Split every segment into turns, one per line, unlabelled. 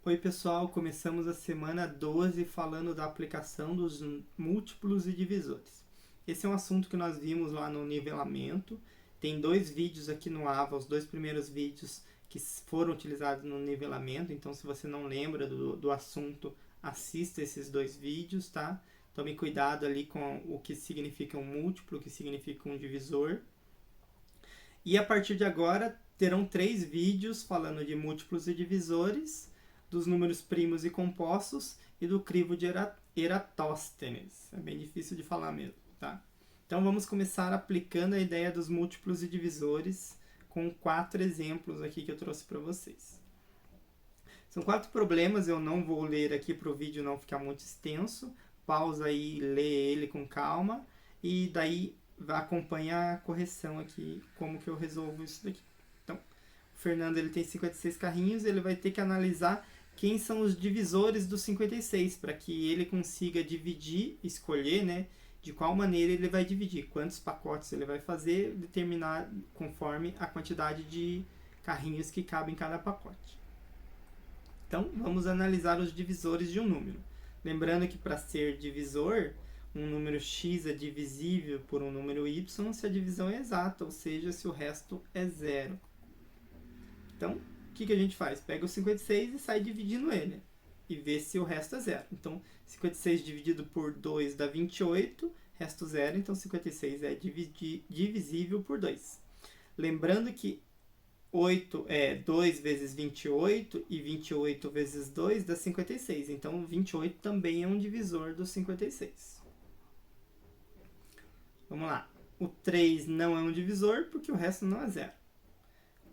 Oi pessoal, começamos a semana 12 falando da aplicação dos múltiplos e divisores. Esse é um assunto que nós vimos lá no nivelamento. Tem dois vídeos aqui no AVA, os dois primeiros vídeos que foram utilizados no nivelamento. Então, se você não lembra do assunto, assista esses dois vídeos, tá? Tome cuidado ali com o que significa um múltiplo, o que significa um divisor. E a partir de agora, terão 3 vídeos falando de múltiplos e divisores, dos números primos e compostos e do crivo de Eratóstenes. É bem difícil de falar mesmo, tá? Então vamos começar aplicando a ideia dos múltiplos e divisores com 4 exemplos aqui que eu trouxe para vocês. São 4 problemas, eu não vou ler aqui para o vídeo não ficar muito extenso. Pausa aí, lê ele com calma e daí acompanha a correção aqui, como que eu resolvo isso daqui. Então, o Fernando ele tem 56 carrinhos, ele vai ter que analisar quem são os divisores do 56, para que ele consiga dividir, escolher, né, de qual maneira ele vai dividir, quantos pacotes ele vai fazer, determinar conforme a quantidade de carrinhos que cabem em cada pacote. Então, vamos analisar os divisores de um número. Lembrando que para ser divisor, um número x é divisível por um número y se a divisão é exata, ou seja, se o resto é zero. Então, o que a gente faz? Pega o 56 e sai dividindo ele. E vê se o resto é zero. Então, 56 dividido por 2 dá 28, resto zero, então 56 é divisível por 2. Lembrando que 8 é 2 vezes 28 e 28 vezes 2 dá 56. Então, 28 também é um divisor do 56. Vamos lá. O 3 não é um divisor porque o resto não é zero.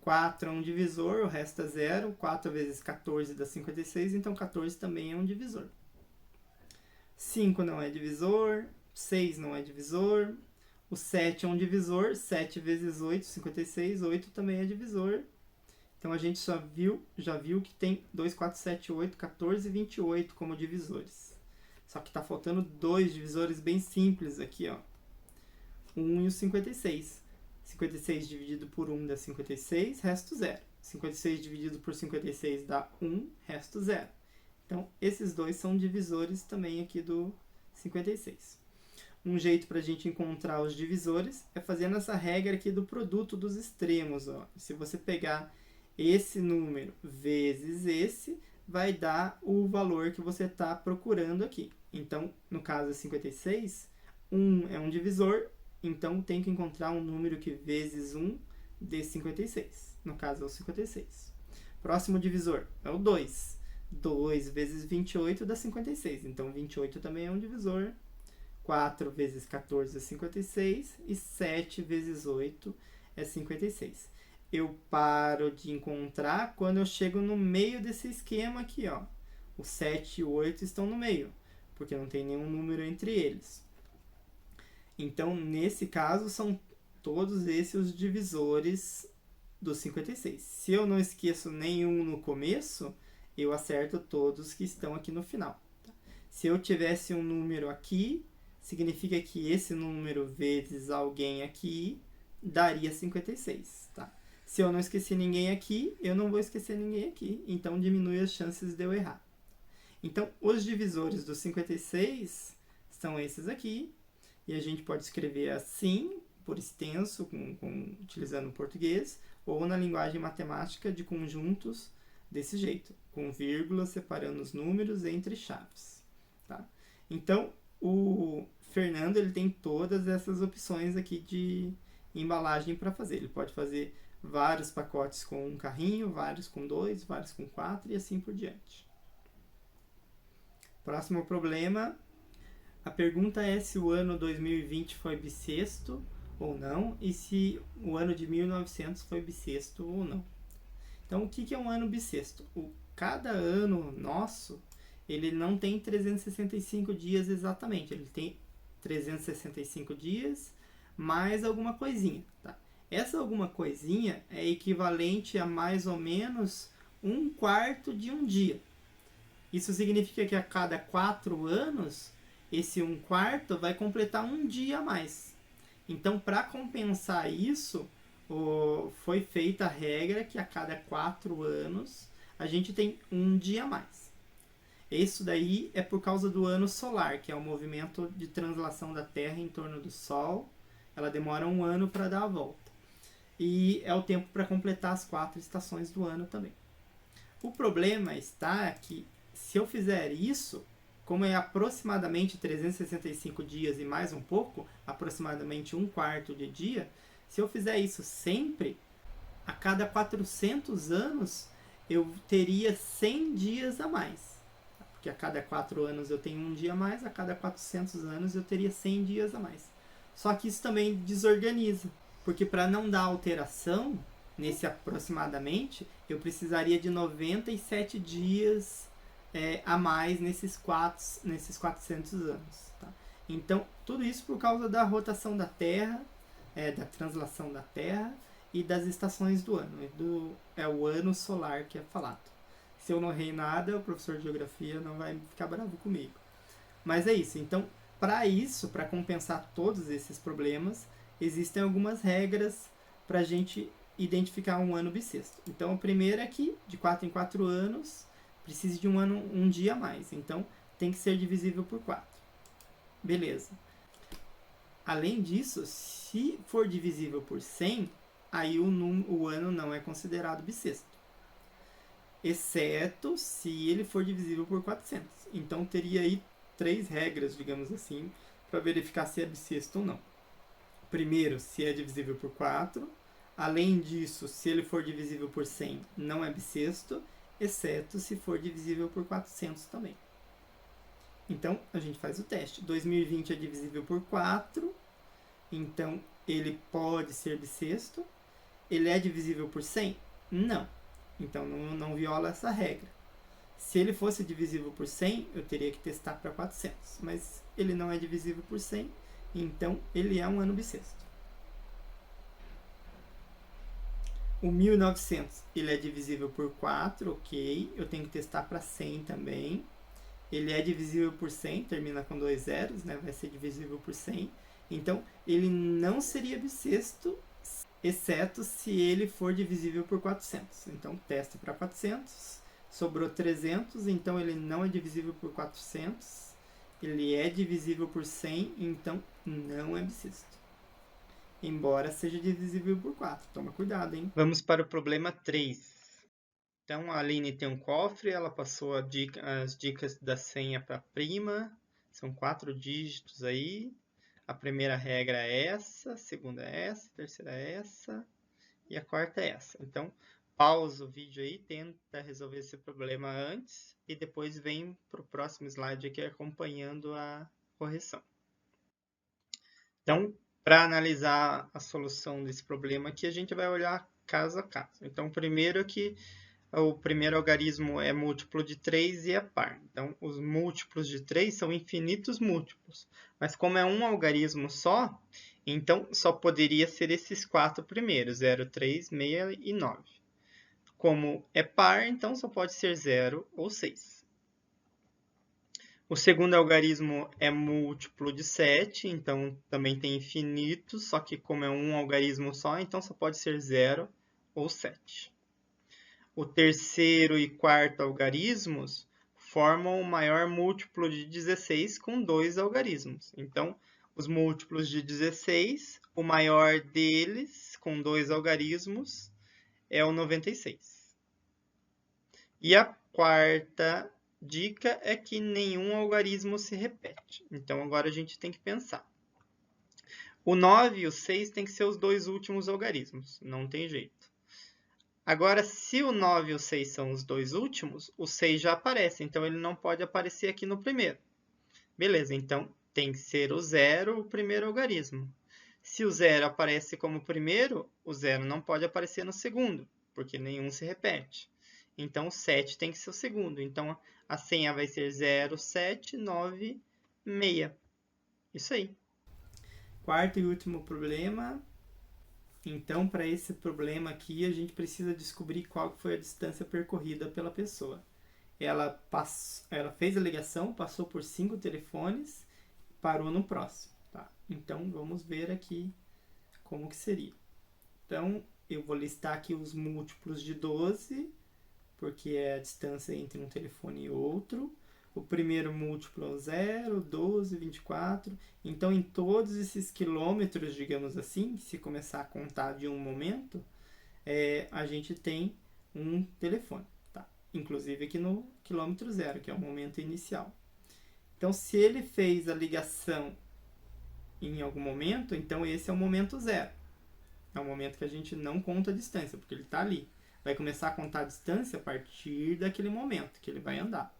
4 é um divisor, o resto é zero. 4 vezes 14 dá 56, então 14 também é um divisor. 5 não é divisor, 6 não é divisor. O 7 é um divisor, 7 vezes 8, 56, 8 também é divisor. Então a gente já viu que tem 2, 4, 7, 8, 14 e 28 como divisores. Só que está faltando 2 divisores bem simples aqui, ó. 1 e o 56. 56 dividido por 1 dá 56, resto 0. 56 dividido por 56 dá 1, resto 0. Então, esses dois são divisores também aqui do 56. Um jeito para a gente encontrar os divisores é fazendo essa regra aqui do produto dos extremos. Ó. Se você pegar esse número vezes esse, vai dar o valor que você está procurando aqui. Então, no caso é 56, 1 é um divisor, então tem que encontrar um número que vezes 1 dê 56. No caso é o 56. Próximo divisor é o 2. 2 vezes 28 dá 56. Então 28 também é um divisor. 4 vezes 14 é 56. E 7 vezes 8 é 56. Eu paro de encontrar quando eu chego no meio desse esquema aqui. Ó. O 7 e o 8 estão no meio, porque não tem nenhum número entre eles. Então, nesse caso, são todos esses os divisores do 56. Se eu não esqueço nenhum no começo, eu acerto todos que estão aqui no final. Se eu tivesse um número aqui, significa que esse número vezes alguém aqui daria 56. Tá? Se eu não esqueci ninguém aqui, eu não vou esquecer ninguém aqui. Então, diminui as chances de eu errar. Então, os divisores do 56 são esses aqui. E a gente pode escrever assim, por extenso, utilizando o português, ou na linguagem matemática de conjuntos desse jeito, com vírgula separando os números entre chaves. Tá? Então, o Fernando ele tem todas essas opções aqui de embalagem para fazer. Ele pode fazer vários pacotes com um carrinho, vários com 2, vários com 4 e assim por diante. Próximo problema. A pergunta é se o ano 2020 foi bissexto ou não e se o ano de 1900 foi bissexto ou não. Então, o que é um ano bissexto? Cada ano nosso, ele não tem 365 dias exatamente. Ele tem 365 dias mais alguma coisinha. Tá? Essa alguma coisinha é equivalente a mais ou menos 1/4 de um dia. Isso significa que a cada 4 anos... esse 1/4 vai completar um dia a mais. Então, para compensar isso, foi feita a regra que a cada 4 anos a gente tem um dia a mais. Isso daí é por causa do ano solar, que é o movimento de translação da Terra em torno do Sol. Ela demora um ano para dar a volta. E é o tempo para completar as 4 estações do ano também. O problema está que se eu fizer isso, como é aproximadamente 365 dias e mais um pouco, aproximadamente um quarto de dia, se eu fizer isso sempre, a cada 400 anos eu teria 100 dias a mais. Porque a cada 4 anos eu tenho um dia a mais, a cada 400 anos eu teria 100 dias a mais. Só que isso também desorganiza, porque para não dar alteração nesse aproximadamente, eu precisaria de 97 dias a mais nesses 400 anos. Tá? Então, tudo isso por causa da rotação da Terra, da translação da Terra e das estações do ano. É o ano solar que é falado. Se eu não errei nada, o professor de geografia não vai ficar bravo comigo. Mas é isso. Então, para compensar todos esses problemas, existem algumas regras para a gente identificar um ano bissexto. Então, a primeira é que, de 4 em 4 anos, precisa de um dia a mais. Então, tem que ser divisível por 4. Beleza. Além disso, se for divisível por 100, aí o ano não é considerado bissexto. Exceto se ele for divisível por 400. Então, teria aí 3 regras, digamos assim, para verificar se é bissexto ou não. Primeiro, se é divisível por 4. Além disso, se ele for divisível por 100, não é bissexto, exceto se for divisível por 400 também. Então, a gente faz o teste. 2020 é divisível por 4, então ele pode ser bissexto. Ele é divisível por 100? Não. Então, não viola essa regra. Se ele fosse divisível por 100, eu teria que testar para 400. Mas ele não é divisível por 100, então ele é um ano bissexto. O 1900, ele é divisível por 4, ok. Eu tenho que testar para 100 também. Ele é divisível por 100, termina com 2 zeros, né? Vai ser divisível por 100. Então, ele não seria bissexto, exceto se ele for divisível por 400. Então, testa para 400. Sobrou 300, então ele não é divisível por 400. Ele é divisível por 100, então não é bissexto. Embora seja divisível por 4. Toma cuidado, hein? Vamos para o problema 3. Então, a Aline tem um cofre, ela passou as dicas da senha para a prima. São 4 dígitos aí. A primeira regra é essa, a segunda é essa, a terceira é essa e a quarta é essa. Então, pausa o vídeo aí, tenta resolver esse problema antes e depois vem para o próximo slide aqui acompanhando a correção. Então, para analisar a solução desse problema aqui, a gente vai olhar caso a caso. Então, primeiro que o primeiro algarismo é múltiplo de 3 e é par. Então, os múltiplos de 3 são infinitos múltiplos. Mas como é um algarismo só, então só poderia ser esses 4 primeiros, 0, 3, 6 e 9. Como é par, então só pode ser 0 ou 6. O segundo algarismo é múltiplo de 7, então também tem infinitos, só que como é um algarismo só, então só pode ser 0 ou 7. O terceiro e quarto algarismos formam o maior múltiplo de 16 com 2 algarismos. Então, os múltiplos de 16, o maior deles, com 2 algarismos, é o 96. E a quarta dica é que nenhum algarismo se repete. Então, agora a gente tem que pensar. O 9 e o 6 tem que ser os 2 últimos algarismos, não tem jeito. Agora, se o 9 e o 6 são os 2 últimos, o 6 já aparece, então ele não pode aparecer aqui no primeiro. Beleza, então tem que ser o 0 o primeiro algarismo. Se o 0 aparece como primeiro, o 0 não pode aparecer no segundo, porque nenhum se repete. Então, o 7 tem que ser o segundo. Então, a senha vai ser 0, 7, 9, 6. Isso aí. Quarto e último problema. Então, para esse problema aqui, a gente precisa descobrir qual foi a distância percorrida pela pessoa. Ela fez a ligação, passou por 5 telefones, parou no próximo. Tá? Então, vamos ver aqui como que seria. Então, eu vou listar aqui os múltiplos de 12 porque é a distância entre um telefone e outro. O primeiro múltiplo é o 0, 12, 24. Então, em todos esses quilômetros, digamos assim, se começar a contar de um momento, a gente tem um telefone. Tá? Inclusive aqui no quilômetro 0, que é o momento inicial. Então, se ele fez a ligação em algum momento, então esse é o momento 0. É o momento que a gente não conta a distância, porque ele está ali. Vai começar a contar a distância a partir daquele momento que ele vai andar.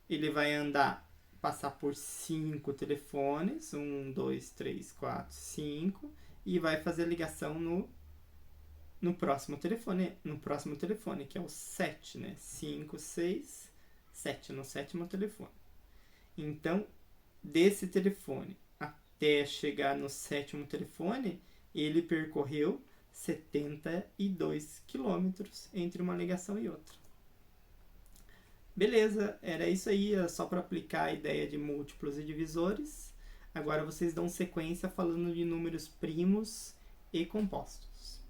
Ele vai andar, passar por 5 telefones, 1, 2, 3, 4, 5, e vai fazer a ligação no próximo telefone, que é o 7, né? 5, 6, 7, no 7º telefone. Então, desse telefone até chegar no 7º telefone, ele percorreu 72 quilômetros entre uma ligação e outra. Beleza, era isso aí, só para aplicar a ideia de múltiplos e divisores. Agora vocês dão sequência falando de números primos e compostos.